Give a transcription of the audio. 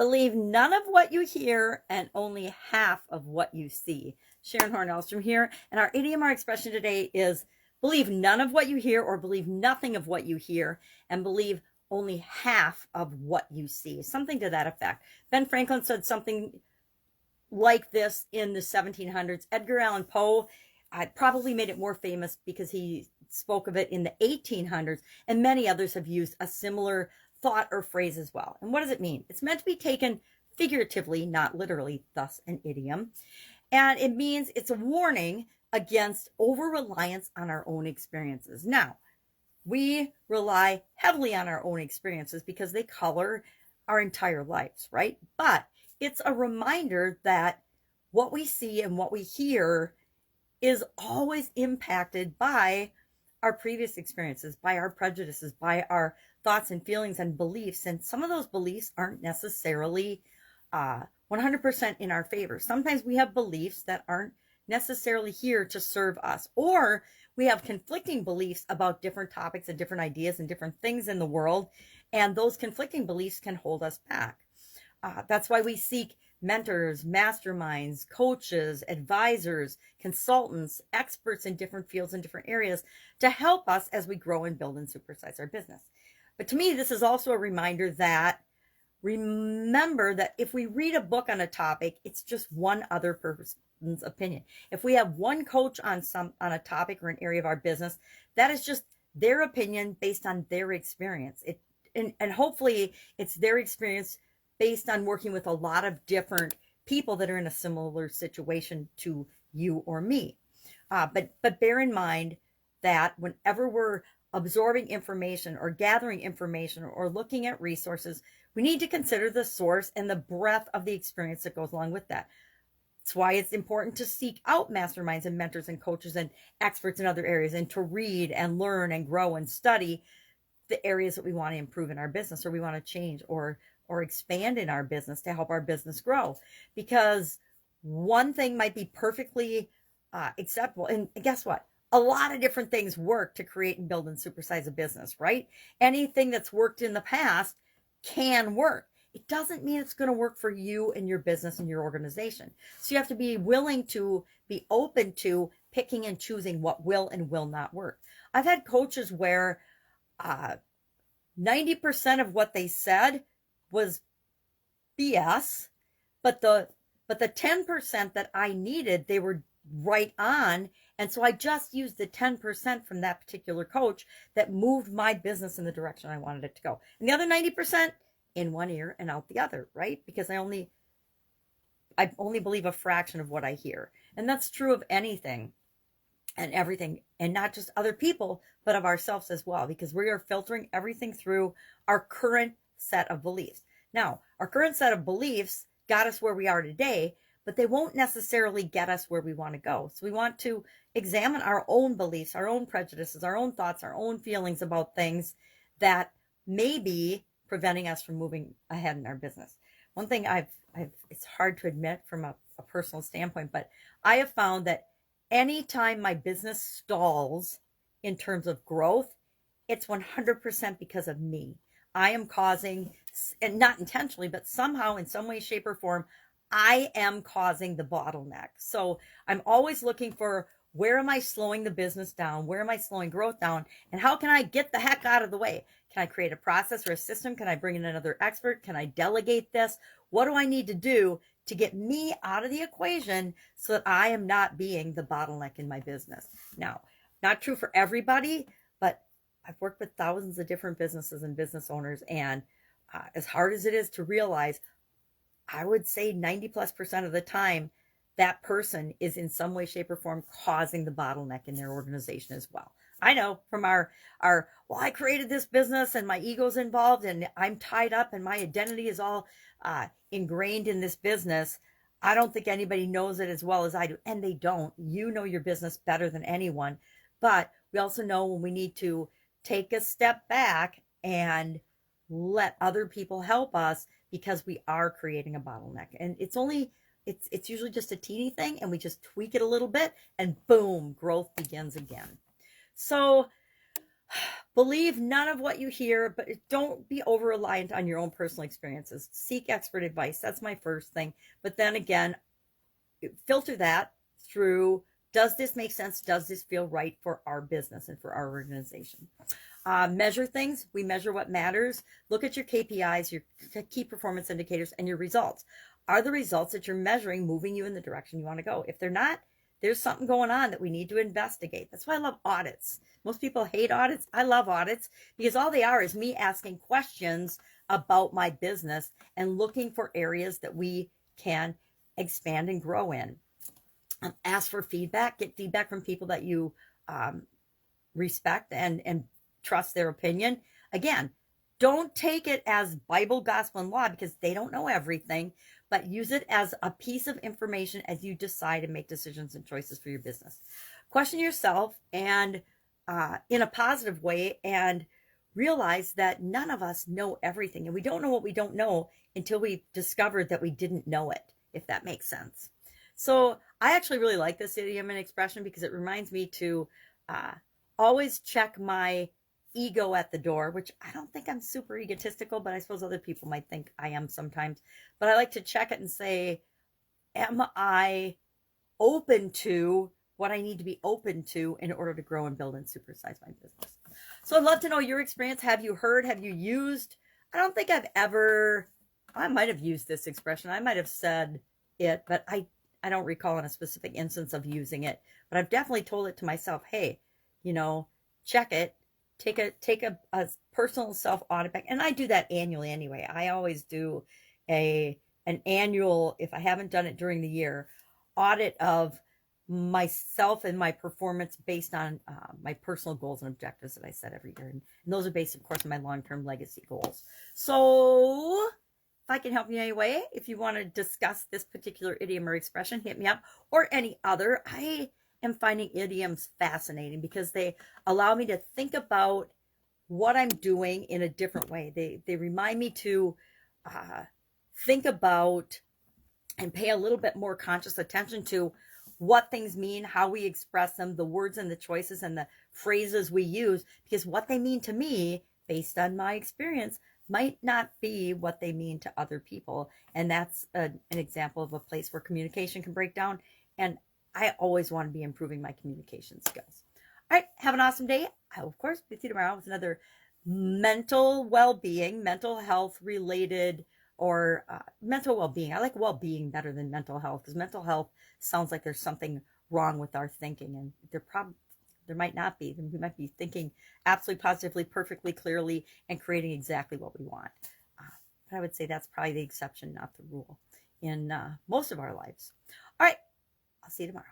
Believe none of what you hear and only half of what you see. Sharon Horne-Ellstrom here, and our idiom or expression today is believe none of what you hear or believe nothing of what you hear and believe only half of what you see. Something to that effect. Ben Franklin said something like this in the 1700s. Edgar Allan Poe probably made it more famous because he spoke of it in the 1800s, and many others have used a similar thought or phrase as well. And what does it mean? It's meant to be taken figuratively, not literally, thus an idiom. And it means it's a warning against over-reliance on our own experiences. Now, we rely heavily on our own experiences because they color our entire lives, right? But it's a reminder that what we see and what we hear is always impacted by our previous experiences, by our prejudices, by our thoughts and feelings and beliefs. And some of those beliefs aren't necessarily 100% in our favor. Sometimes we have beliefs that aren't necessarily here to serve us, or we have conflicting beliefs about different topics and different ideas and different things in the world. And those conflicting beliefs can hold us back. That's why we seek mentors, masterminds, coaches, advisors, consultants, experts in different fields and different areas to help us as we grow and build and supersize our business. But to me, this is also a reminder that remember that if we read a book on a topic, it's just one other person's opinion. If we have one coach on a topic or an area of our business, that is just their opinion based on their experience. And hopefully it's their experience based on working with a lot of different people that are in a similar situation to you or me. But bear in mind that whenever we're absorbing information or gathering information or looking at resources, we need to consider the source and the breadth of the experience that goes along with that. That's why it's important to seek out masterminds and mentors and coaches and experts in other areas, and to read and learn and grow and study the areas that we want to improve in our business, or we want to change or expand in our business to help our business grow. Because one thing might be perfectly acceptable. And guess what? A lot of different things work to create and build and supersize a business, right? Anything that's worked in the past can work. It doesn't mean it's going to work for you and your business and your organization. So you have to be willing to be open to picking and choosing what will and will not work. I've had coaches where 90% of what they said was BS, but the 10% that I needed, they were right on. And so I just used the 10% from that particular coach that moved my business in the direction I wanted it to go. And the other 90% in one ear and out the other, right? Because I only believe a fraction of what I hear. And that's true of anything and everything, and not just other people, but of ourselves as well, because we are filtering everything through our current set of beliefs. Now, our current set of beliefs got us where we are today, but they won't necessarily get us where we want to go. So we want to examine our own beliefs, our own prejudices, our own thoughts, our own feelings about things that may be preventing us from moving ahead in our business. One thing it's hard to admit from a personal standpoint, but I have found that anytime my business stalls in terms of growth, it's 100% because of me. I am causing, and not intentionally, but somehow in some way, shape, or form, I am causing the bottleneck. So I'm always looking for, where am I slowing the business down? Where am I slowing growth down? And how can I get the heck out of the way? Can I create a process or a system? Can I bring in another expert? Can I delegate this? What do I need to do to get me out of the equation so that I am not being the bottleneck in my business? Now, not true for everybody, but I've worked with thousands of different businesses and business owners, and as hard as it is to realize, I would say 90+% of the time, that person is in some way, shape, or form causing the bottleneck in their organization as well. I know from our well, I created this business and my ego's involved and I'm tied up and my identity is all ingrained in this business. I don't think anybody knows it as well as I do, and they don't. You know your business better than anyone, but we also know when we need to take a step back and let other people help us, because we are creating a bottleneck. And it's usually just a teeny thing, and we just tweak it a little bit and boom, growth begins again. So Believe none of what you hear, but don't be over reliant on your own personal experiences. Seek expert advice. That's my first thing. But then again, filter that through, does this make sense? Does this feel right for our business and for our organization? Measure things. We measure what matters. Look at your KPIs, your key performance indicators, and your results. Are the results that you're measuring moving you in the direction you want to go? If they're not, there's something going on that we need to investigate. That's why I love audits. Most people hate audits. I love audits because all they are is me asking questions about my business and looking for areas that we can expand and grow in. Ask for feedback. Get feedback from people that you respect and trust their opinion. Again, don't take it as Bible, gospel, and law because they don't know everything, but use it as a piece of information as you decide and make decisions and choices for your business. Question yourself and in a positive way, and realize that none of us know everything, and we don't know what we don't know until we've discovered that we didn't know it, if that makes sense. So I actually really like this idiom and expression because it reminds me to always check my ego at the door, which I don't think I'm super egotistical, but I suppose other people might think I am sometimes. But I like to check it and say, am I open to what I need to be open to in order to grow and build and supersize my business? So I'd love to know your experience. Have you heard? Have you used? I don't think I've ever, I might have used this expression. I might have said it, but I don't recall in a specific instance of using it. But I've definitely told it to myself, hey, check it. Take a personal self audit back. And I do that annually anyway. I always do an annual, if I haven't done it during the year, audit of myself and my performance based on my personal goals and objectives that I set every year. And those are based, of course, on my long-term legacy goals. So if I can help you in any way, if you want to discuss this particular idiom or expression, hit me up, or any other. I am finding idioms fascinating because they allow me to think about what I'm doing in a different way. They remind me to think about and pay a little bit more conscious attention to what things mean, how we express them, the words and the choices and the phrases we use, because what they mean to me, based on my experience, might not be what they mean to other people. And that's an example of a place where communication can break down. And I always want to be improving my communication skills. All right, have an awesome day. I will, of course, be with you tomorrow with another mental well-being, mental health related, or mental well-being. I like well-being better than mental health because mental health sounds like there's something wrong with our thinking, and there might not be. We might be thinking absolutely positively, perfectly clearly, and creating exactly what we want. But I would say that's probably the exception, not the rule, in most of our lives. All right. I'll see you tomorrow.